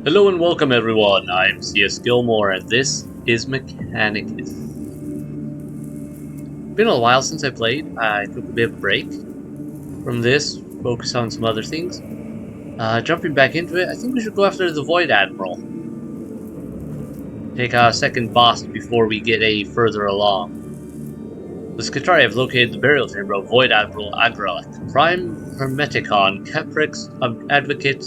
Hello and welcome everyone, I'm C.S.Gilmore and this is Mechanicus. Been a while since I played. I took a bit of a break from this, focus on some other things. Jumping back into it, I think we should go after the Void Admiral. Take our second boss before we get any further along. The Skitari have located the burial chamber of Void Admiral Agrelek, Prime Hermeticon, Caprix Advocate...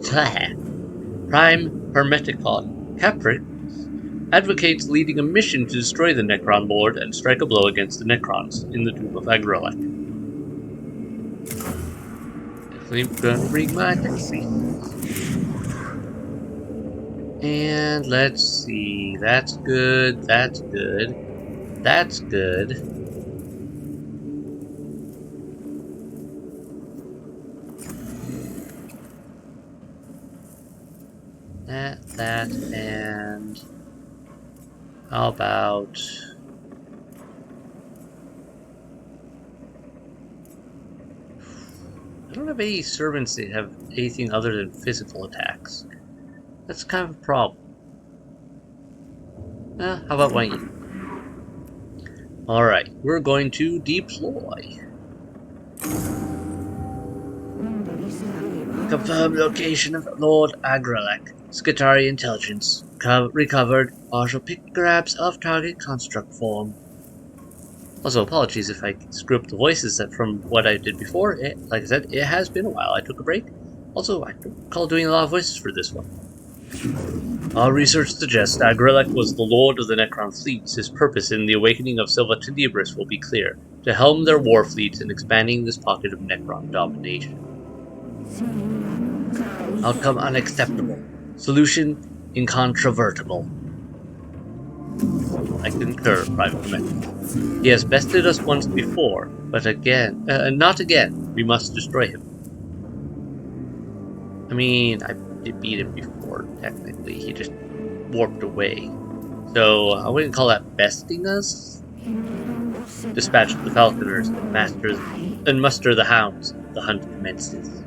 Prime Hermeticon, Caprix advocates leading a mission to destroy the Necron Lord and strike a blow against the Necrons in the Tomb of Agrelek. Definitely gonna bring my taxi. And let's see, that's good, that's good, that's good. That, and how about... I don't have any servants that have anything other than physical attacks. That's kind of a problem. How about one of you? Alright, we're going to deploy. Confirmed location of Lord Agrelek. Skitari intelligence. Recovered partial pictographs of target construct form. Also, apologies if I screw up the voices from what I did before. Like I said, it has been a while. I took a break. Also, I recall doing a lot of voices for this one. Our research suggests Agrelek was the lord of the Necron fleets. His purpose in the awakening of Silva Tenebris will be clear: to helm their war fleets in expanding this pocket of Necron domination. Outcome unacceptable. Solution incontrovertible. I concur, Private Commander. He has bested us once before, but again, not again. We must destroy him. I mean, I did beat him before, technically. He just warped away. So, I wouldn't call that besting us. Dispatch the falconers and muster the hounds. The hunt commences.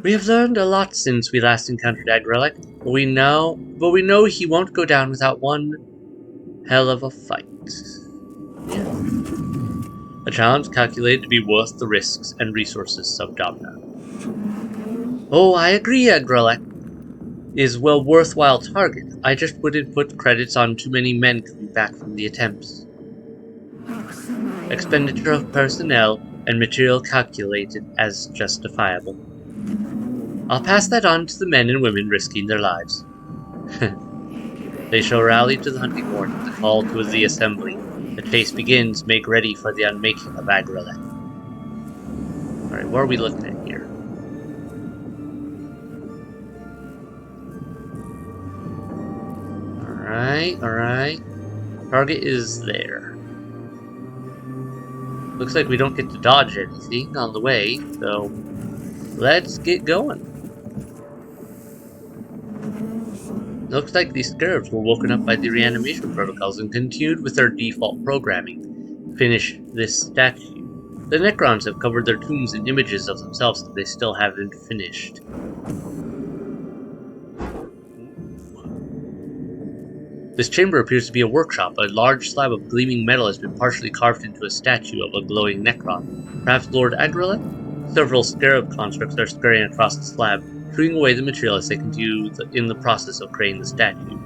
We have learned a lot since we last encountered Agrelek, but we know he won't go down without one hell of a fight. Yeah. A challenge calculated to be worth the risks and resources of Domna. Oh, I agree, Agrelek is well worthwhile target. I just wouldn't put credits on too many men coming back from the attempts. Expenditure of personnel and material calculated as justifiable. I'll pass that on to the men and women risking their lives. They shall rally to the hunting horn at the call to the assembly. The chase begins. Make ready for the unmaking of Agrelek. Alright, what are we looking at here? Alright. Target is there. Looks like we don't get to dodge anything on the way, so let's get going. Looks like these scarabs were woken up by the reanimation protocols and continued with their default programming. Finish this statue. The Necrons have covered their tombs in images of themselves that they still haven't finished. This chamber appears to be a workshop. A large slab of gleaming metal has been partially carved into a statue of a glowing Necron. Perhaps Lord Agrelek? Several scarab constructs are scurrying across the slab, shooting away the material as they continue in the process of creating the statue.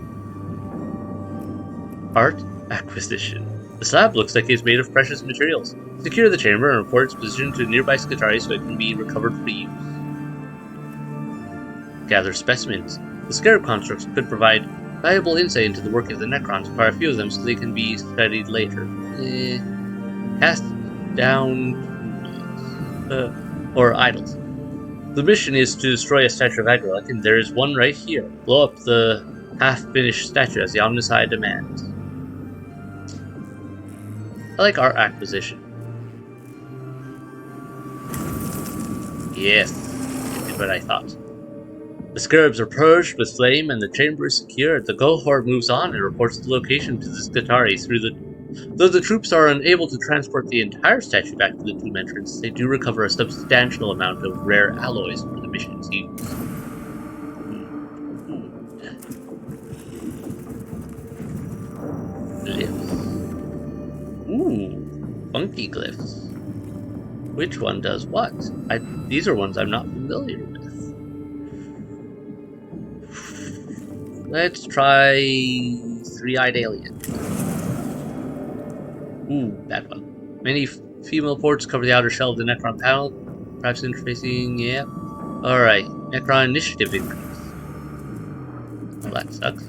Art acquisition. The slab looks like it's made of precious materials. Secure the chamber and report its position to nearby Skitari so it can be recovered for use. Gather specimens. The scarab constructs could provide valuable insight into the working of the Necrons. Acquire a few of them so they can be studied later. Cast down or idols. The mission is to destroy a statue of Agrelek, and there is one right here. Blow up the half-finished statue as the Omnis Eye demands. I like art acquisition. Yes, I did what I thought. The scarabs are purged with flame and the chamber is secured. The cohort moves on and reports the location to the Skitarii Though the troops are unable to transport the entire statue back to the tomb entrance, they do recover a substantial amount of rare alloys for the mission's use. Glyphs. Ooh, funky glyphs. Which one does what? These are ones I'm not familiar with. Let's try Three-Eyed Alien. Ooh, that one. Many female ports cover the outer shell of the Necron panel. Perhaps interfacing, yeah. Alright, Necron initiative increase. Well, that sucks.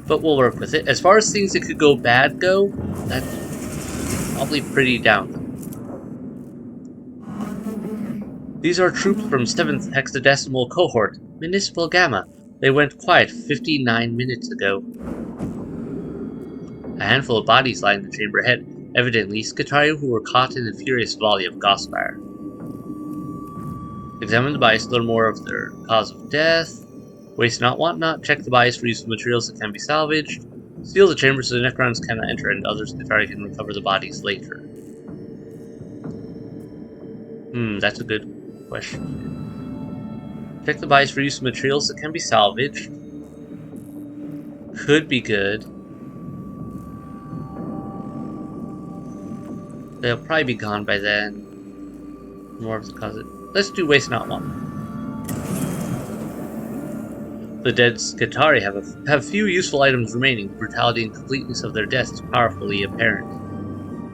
But we'll work with it. As far as things that could go bad go, that's probably pretty down. These are troops from 7th Hexadecimal Cohort, Municipal Gamma. They went quiet 59 minutes ago. A handful of bodies line the chamber ahead, evidently Skitarii who were caught in a furious volley of Gosfire. Examine the bodies to learn more of their cause of death. Waste not, want not. Check the bodies for useful materials that can be salvaged. Seal the chamber so the Necrons cannot enter and other Skitarii can recover the bodies later. That's a good question. Check the bodies for useful materials that can be salvaged. Could be good. They'll probably be gone by then. More of the cause. Let's do waste not one. The dead Skitarii have few useful items remaining. The brutality and completeness of their deaths is powerfully apparent,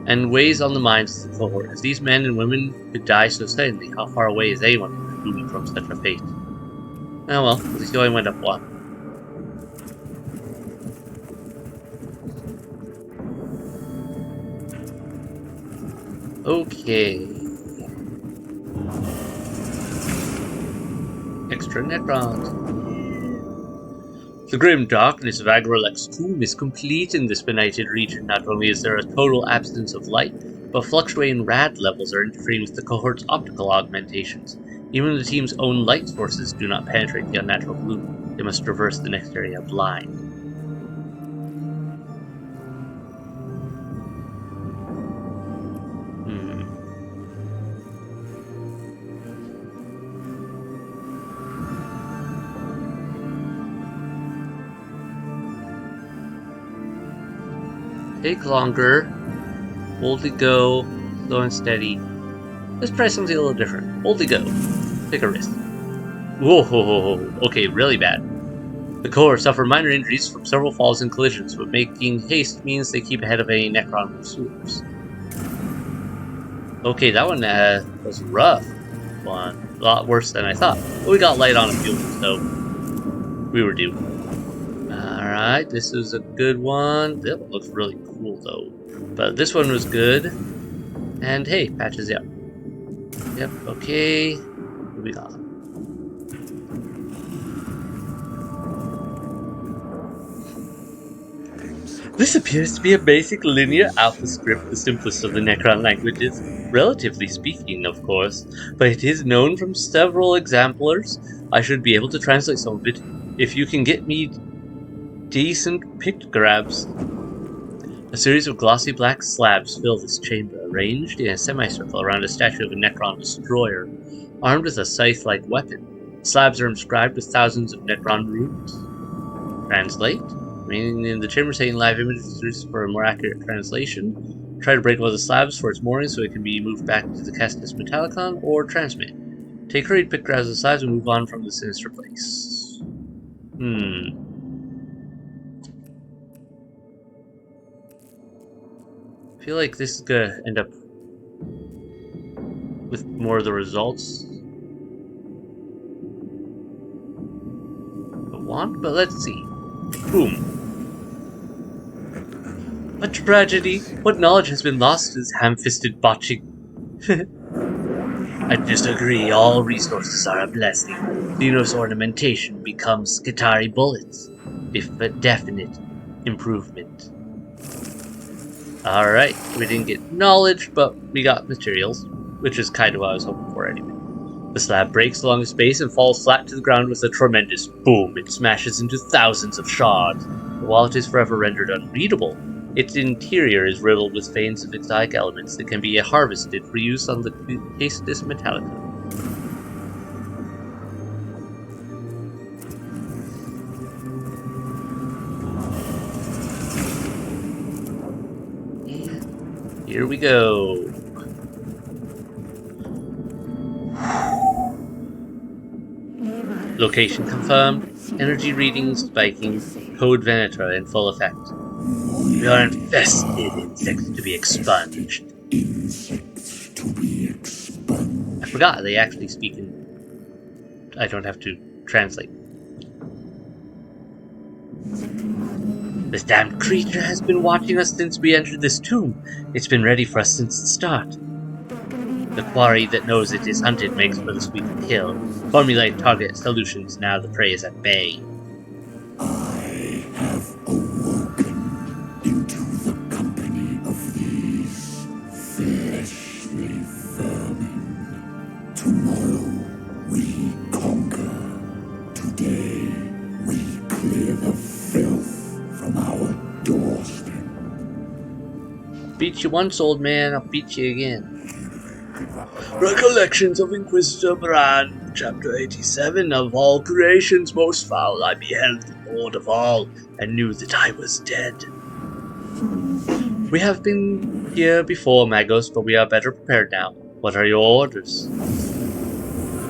and weighs on the minds of the cohort. If these men and women could die so suddenly, how far away is anyone from such a fate? Oh well, at least he only went up one. Okay. Extra Necrons. The grim darkness of Agrolex's tomb is complete in this benighted region. Not only is there a total absence of light, but fluctuating rad levels are interfering with the cohort's optical augmentations. Even the team's own light sources do not penetrate the unnatural gloom. They must traverse the next area blind. Take longer. Boldly go. Slow and steady. Let's try something a little different. Boldly go. Take a risk. Whoa, okay, really bad. The cohort suffer minor injuries from several falls and collisions, but making haste means they keep ahead of any Necron pursuers. Okay, that one was rough. A lot worse than I thought. But we got light on a few, so we were due. Alright, this is a good one. That one looks really cool though. But this one was good. And hey, patches, yep. Yep, okay. Moving on. This appears to be a basic linear alpha script, the simplest of the Necron languages. Relatively speaking, of course. But it is known from several exemplars. I should be able to translate some of it. If you can get me decent pictographs. A series of glossy black slabs fill this chamber, arranged in a semicircle around a statue of a Necron destroyer, armed with a scythe-like weapon. Slabs are inscribed with thousands of Necron runes. Translate? Meaning in the chamber saying live images for a more accurate translation. Try to break one of the slabs for its mooring so it can be moved back to the Castus Metallicon, or transmit. Take hurried pictographs of the slabs and move on from the sinister place. I feel like this is gonna end up with more of the results I want, but let's see. Boom. A tragedy! What knowledge has been lost to this ham-fisted botching? I disagree. All resources are a blessing. Xenos ornamentation becomes Skitarii bullets. If a definite improvement. Alright, we didn't get knowledge, but we got materials, which is kind of what I was hoping for anyway. The slab breaks along its base and falls flat to the ground with a tremendous boom. It smashes into thousands of shards. The wallet is forever rendered unreadable. Its interior is riddled with veins of exotic elements that can be harvested for use on the tasteless Mechanicus. And here we go. Location confirmed. Energy readings spiking. Code Venator in full effect. We are infested. Insects to be expunged. Insects to be expunged. I forgot they actually speak in... I don't have to translate. This damned creature has been watching us since we entered this tomb. It's been ready for us since the start. The quarry that knows it is hunted makes for the sweet kill. Formulate target solutions now the prey is at bay. I have awoken into the company of these fleshly vermin. Tomorrow we conquer. Today we clear the filth from our doorstep. Beat you once, old man, I'll beat you again. Recollections of Inquisitor Bran, Chapter 87. Of all creations most foul, I beheld the Lord of all, and knew that I was dead. We have been here before, Magos, but we are better prepared now. What are your orders?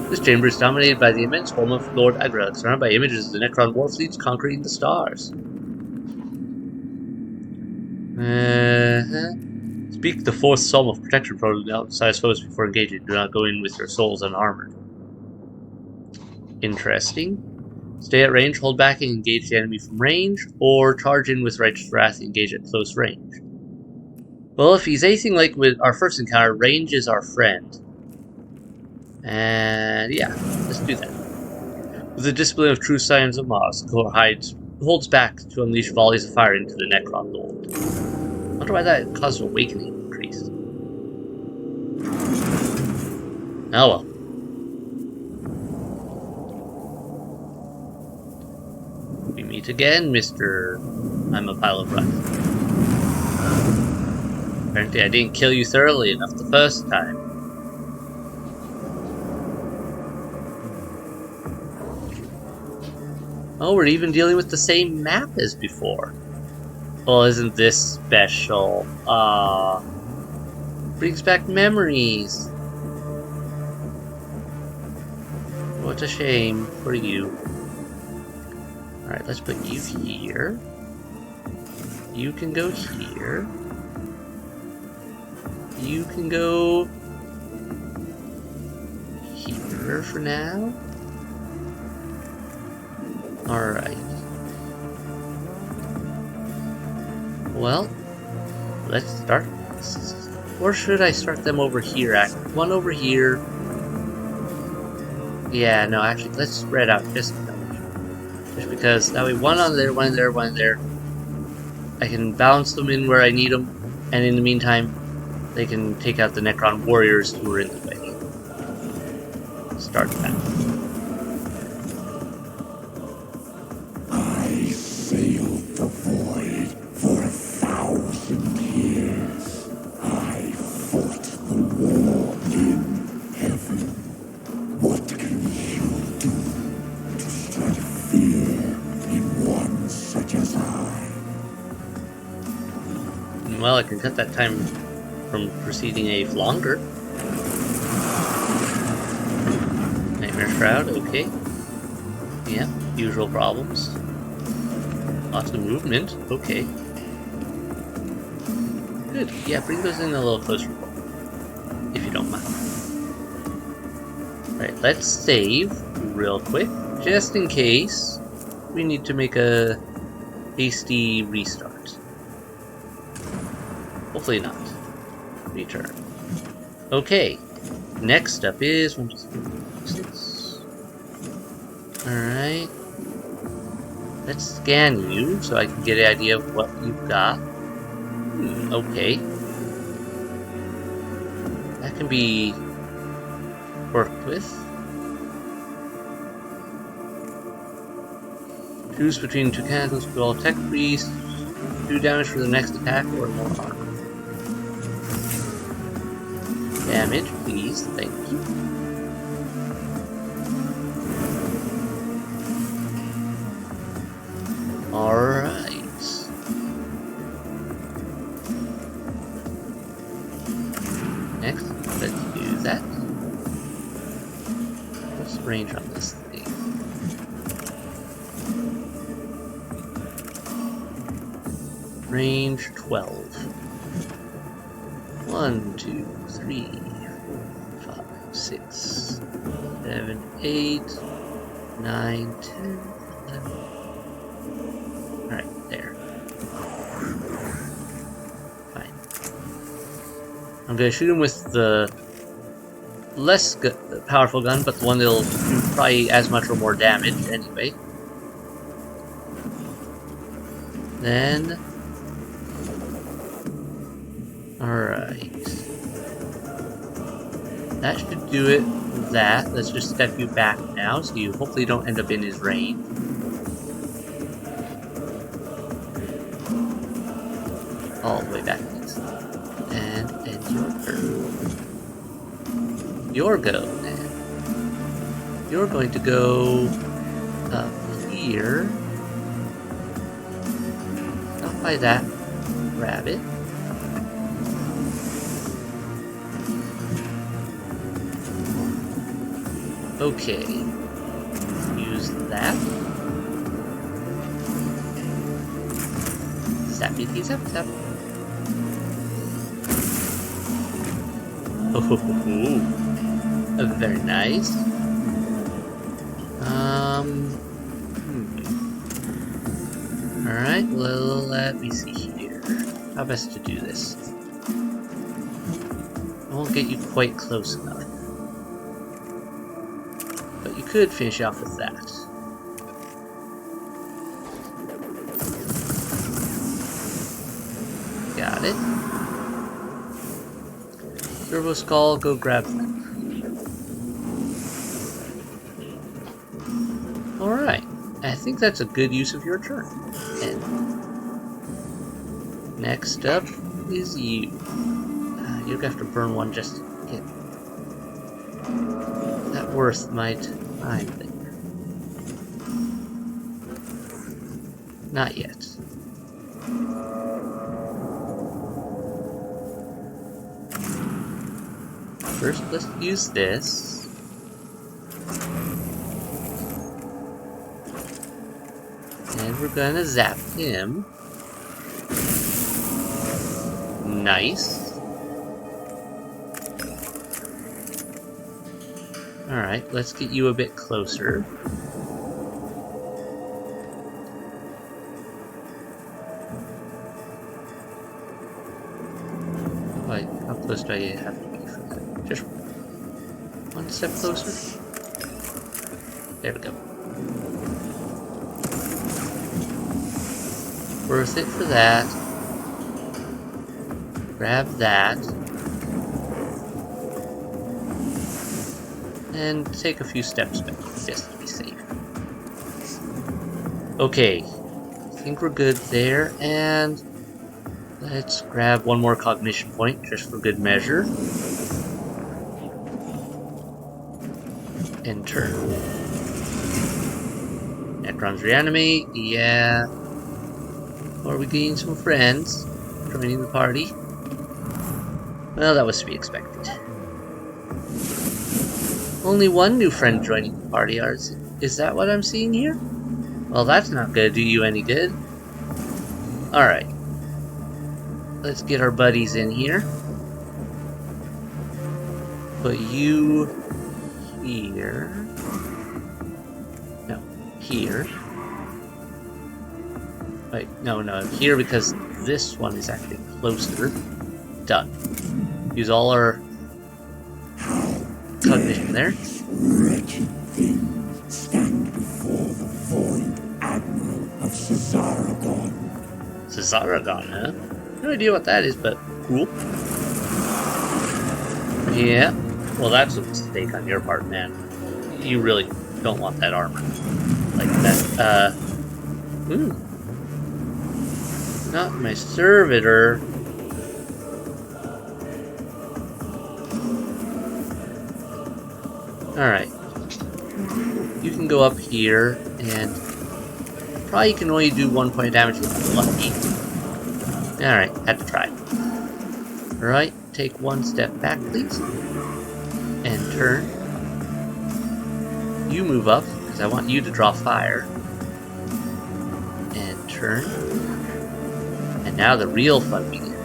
This chamber is dominated by the immense form of Lord Admiral, surrounded by images of the Necron war fleets conquering the stars. Speak the fourth psalm of protection for outside foes before engaging. Do not go in with your souls unarmored. Interesting. Stay at range, hold back and engage the enemy from range, or charge in with righteous wrath and engage at close range. Well, if he's anything like with our first encounter, range is our friend. And yeah, let's do that. With the discipline of true scions of Mars, the core holds back to unleash volleys of fire into the Necron Lord. I wonder why that caused an awakening increase. Oh well. We meet again, Mr. I'm a pile of rust. Apparently I didn't kill you thoroughly enough the first time. Oh, we're even dealing with the same map as before. Well, isn't this special? Brings back memories. What a shame for you. Alright, let's put you here. You can go here. You can go here for now. Alright. Well, let's start. Or should I start them over here? One over here. Yeah, no, actually, let's spread out just a touch. Just because that way, one on there, one there, one there. I can balance them in where I need them, and in the meantime, they can take out the Necron warriors who are in the way. Start that. I sailed the void for 1,000 years. I fought the war in heaven. What can you do to strike fear in one such as I? Well, I can cut that time from proceeding a longer. Nightmare Shroud, okay. Yeah, usual problems. Lots of movement, okay. Good, yeah, bring those in a little closer, if you don't mind. Alright, let's save real quick, just in case we need to make a hasty restart. Hopefully not. Return. Okay. Next up is 1, 2, 3, 6. Alright. Let's scan you so I can get an idea of what you've got. Okay. That can be worked with. Choose between two candles, all tech priest, 2 damage for the next attack, or more armor. Damage, please, thank you. Alright. Next, let's do that. What's the range on this thing? Range 12. 1, 2, 3, 4, 5, 6, 7, 8, 9, 10, 11. Alright, there. Fine. I'm gonna shoot him with the less powerful gun, but the one that'll do probably as much or more damage anyway. Then... Alright. That should do it with that. Let's just step you back now, so you hopefully don't end up in his range. All the way back. And end your turn. Your go, then. You're going to go up here. Not by that rabbit. Okay. Use that. Zappy zap zap. Oh, very nice. Alright, well, let me see here. How best to do this? I won't get you quite close enough. But you could finish off with that. Got it. Turbo Skull, go grab that. Alright, I think that's a good use of your turn. And next up is you. You're gonna have to burn one just to get that worth my time there. Not yet. First, let's use this. And we're gonna zap him. Nice. Alright, let's get you a bit closer. Wait, how close do I have to be for that? Just one step closer. There we go. Worth it for that. Grab that. And take a few steps back, just to be safe. Okay. I think we're good there, and let's grab one more cognition point, just for good measure. And turn. Necrons reanimate, yeah. Or we gain some friends joining the party. Well, that was to be expected. Only one new friend joining the party, is that what I'm seeing here? Well, that's not gonna do you any good. Alright. Let's get our buddies in here. Put you here. No, here. Wait, no, here because this one is actually closer. Done. Use all our cognition there. Wretched thing stand before the void Admiral of Cesaragon. Cesaragon, huh? No idea what that is, but cool. Yeah. Well, that's a mistake on your part, man. You really don't want that armor. Like that, Ooh. Not my servitor. Alright. You can go up here, and probably can only do 1 point of damage if you're lucky. Alright, had to try. Alright, take 1 step back, please. And turn. You move up, because I want you to draw fire. And turn. And now the real fun begins.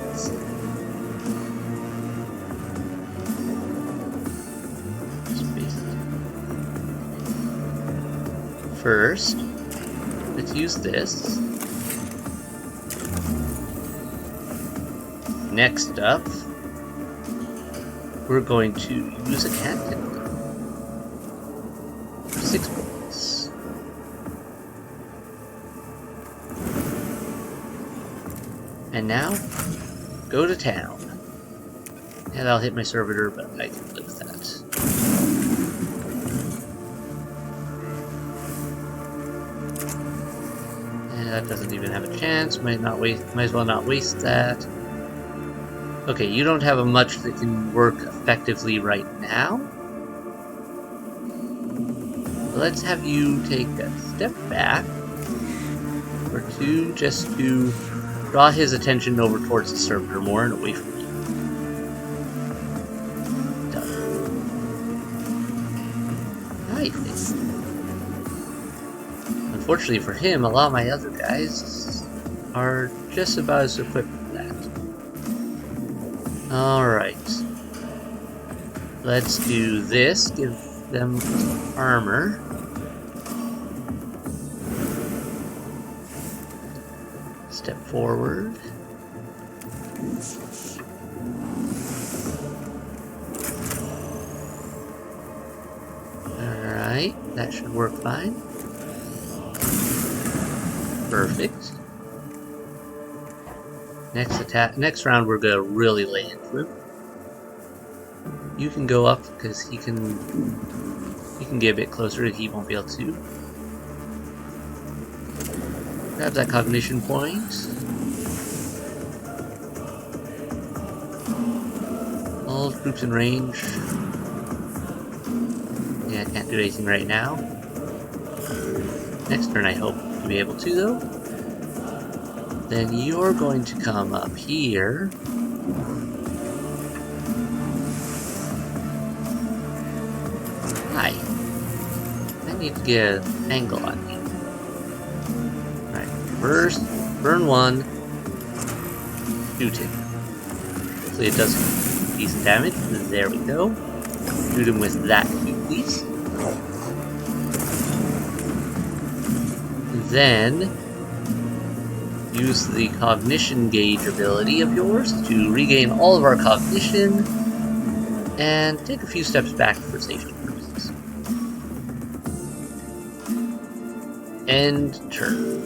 First, let's use this. Next up, we're going to use a cantic. 6 points. And now, go to town. And I'll hit my servitor, but I can live with that. That doesn't even have a chance. Might as well not waste that. Okay, you don't have a much that can work effectively right now. Let's have you take a step back or 2 just to draw his attention over towards the servitor more and away from you. Done. Nice. Unfortunately for him, a lot of my other guys are just about as equipped for that. Alright. Let's do this. Give them armor. Step forward. Alright, that should work fine. Perfect. Next round we're gonna really lay into him. You can go up because he can get a bit closer. He won't be able to. Grab that cognition point. All troops in range. Yeah, I can't do anything right now. Next turn I hope to be able to, though. Then you're going to come up here. Hi. I need to get an angle on you. Alright, first, burn 1. Shoot him. Hopefully it does decent damage. There we go. Shoot him with that, please. Then, use the cognition gauge ability of yours to regain all of our cognition and take a few steps back for safety purposes. End turn.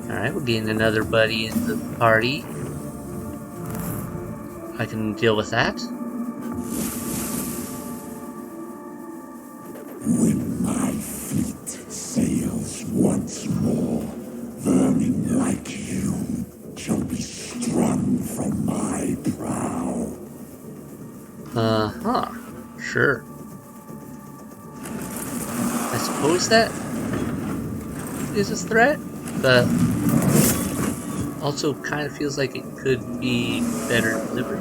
Alright, we're getting another buddy in the party. I can deal with that. When my fleet sails once more, vermin like you shall be strung from my prow. Uh-huh. Sure. I suppose that is a threat, but also kind of feels like it could be better delivered.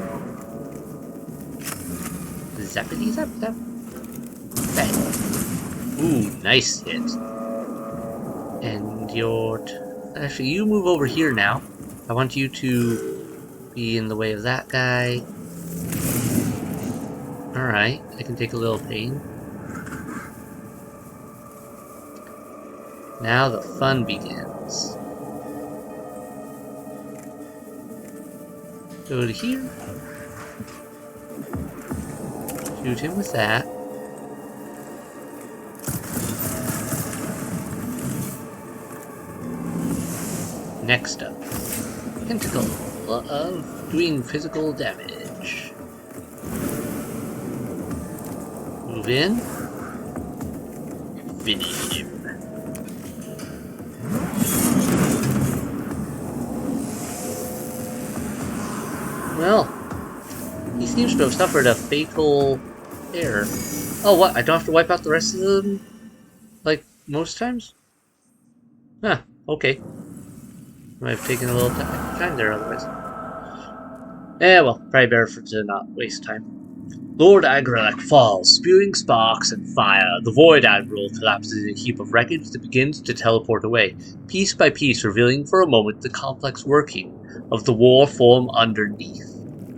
Zappity zap zap. Bang. Ooh, nice hit. And actually, you move over here now. I want you to be in the way of that guy. Alright, I can take a little pain. Now the fun begins. Go to here. Shoot him with that. Next up, Tentacle of doing physical damage. Move in. Finish him. Well, he seems to have suffered a fatal error. Oh, what? I don't have to wipe out the rest of them? Like, most times? Huh, okay. Might have taken a little time there otherwise. Well, probably better to not waste time. Lord Agrelek falls, spewing sparks and fire. The Void Admiral collapses in a heap of wreckage that begins to teleport away, piece by piece revealing for a moment the complex working of the war form underneath.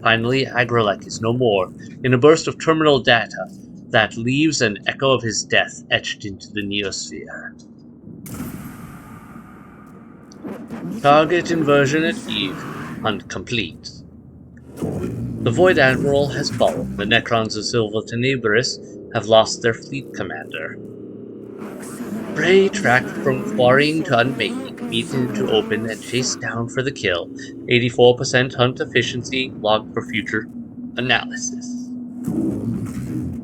Finally, Agrelek is no more, in a burst of terminal data that leaves an echo of his death etched into the neosphere. Target inversion achieved. Hunt complete. The Void Admiral has fallen. The Necrons of Silva Tenebris have lost their fleet commander. Prey tracked from quarrying to unmaking, meet into open and chased down for the kill. 84% hunt efficiency logged for future analysis.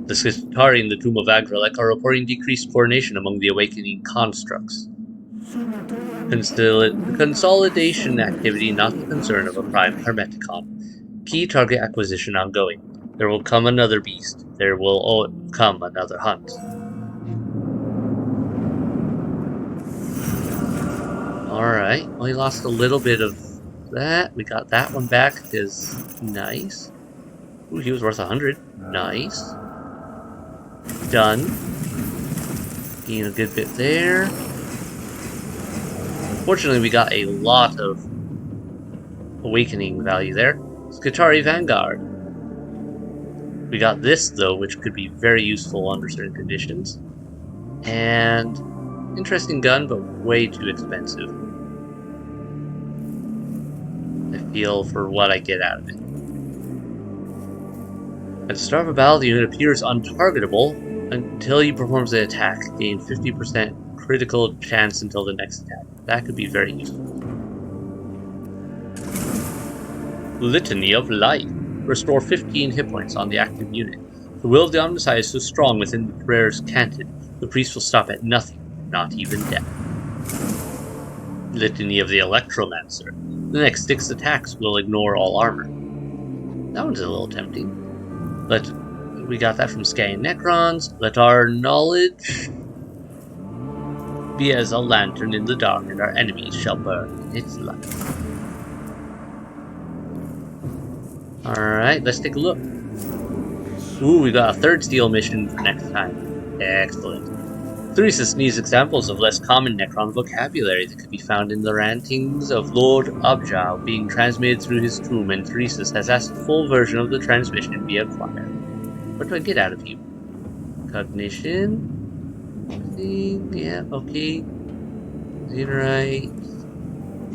The Skitari in the Tomb of Agrelek are reporting decreased coordination among the awakening constructs. Consolidation activity not the concern of a prime Hermeticon. Key target acquisition ongoing. There will come another beast. There will come another hunt. Alright, well, we lost a little bit of that. We got that one back, because nice. Ooh, he was worth 100. Nice. Done. Gain a good bit there. Fortunately, we got a lot of awakening value there. Skitari Vanguard. We got this, though, which could be very useful under certain conditions. And interesting gun, but way too expensive. I feel for what I get out of it. At the start of a battle, the unit appears untargetable until he performs an attack. Gain 50% critical chance until the next attack. That could be very useful. Litany of Life. Restore 15 hit points on the active unit. The will of the Omnisci is so strong within the prayers canted, the priest will stop at nothing, not even death. Litany of the Electromancer. The next 6 attacks will ignore all armor. That one's a little tempting. We got that from Scanning Necrons. Let our knowledge be as a lantern in the dark, and our enemies shall burn in its light. Alright, let's take a look. Ooh, we got a third steel mission for next time. Excellent. Theresis needs examples of less common Necron vocabulary that could be found in the rantings of Lord Abjal being transmitted through his tomb, and Theresis has asked a full version of the transmission be acquired. What do I get out of you? Cognition? Yeah, okay. Xenorite.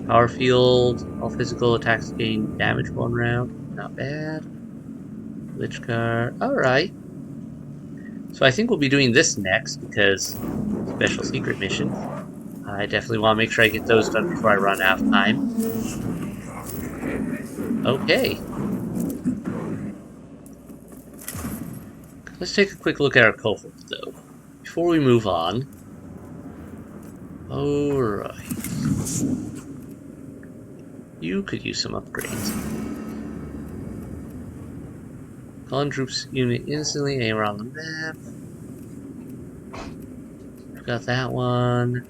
Power field. All physical attacks gain damage 1 round. Not bad. Lich card. Alright. So I think we'll be doing this next, because special secret missions. I definitely want to make sure I get those done before I run out of time. Okay. Let's take a quick look at our cohort, though, before we move on. Alright. You could use some upgrades. Call in troops unit instantly, aim around the map. We've got that one.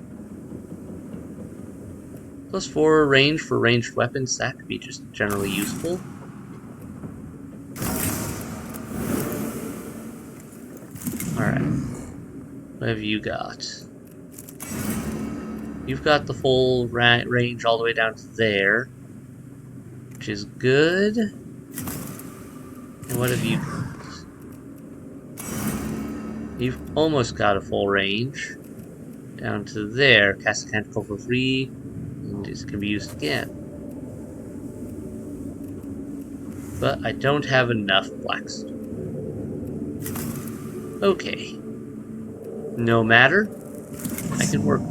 +4 range for ranged weapons, that could be just generally useful. Alright. What have you got? You've got the full range all the way down to there, which is good. And what have you got? You've almost got a full range. Down to there. Cast a canticle for free. And it can be used again. But I don't have enough Blackstone. Okay. No matter. I can work.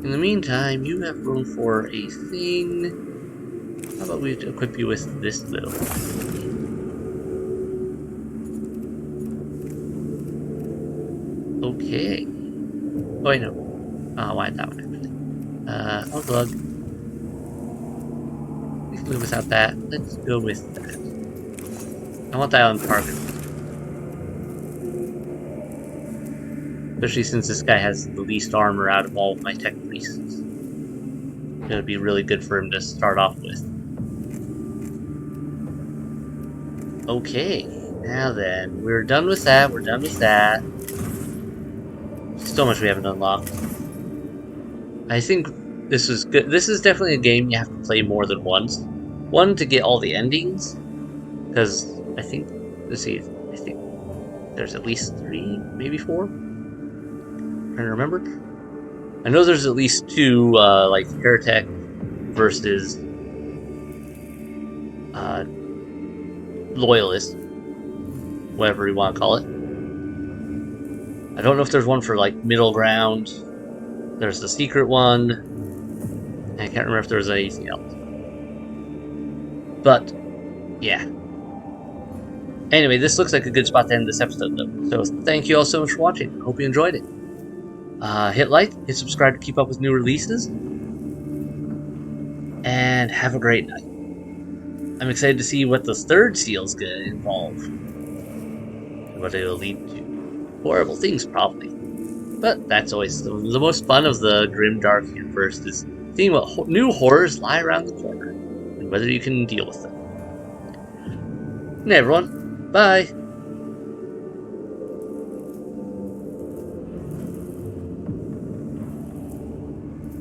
In the meantime, you have room for a thing. How about we equip you with this little thing? Okay. Oh, wait, no. Why that one, actually? Unplug. We can live without that. Let's go with that. I want that on target. Especially since this guy has the least armor out of all of my tech priests. It would be really good for him to start off with. Okay, now then, we're done with that, we're done with that. So much we haven't unlocked. I think this is good. This is definitely a game you have to play more than once. One, to get all the endings, because I think, let's see, I think there's at least 3, maybe 4? I'm trying to remember. I know there's at least 2, like Heretic versus Loyalist, whatever you want to call it. I don't know if there's one for like middle ground. There's the secret one. I can't remember if there's anything else. But yeah. Anyway, this looks like a good spot to end this episode, though. So thank you all so much for watching. Hope you enjoyed it. Hit like, hit subscribe to keep up with new releases, and have a great night. I'm excited to see what the third seal's gonna involve, and what it'll lead to. Horrible things, probably. But that's always the most fun of the grim dark universe, is seeing what new horrors lie around the corner, and whether you can deal with them. And everyone, bye!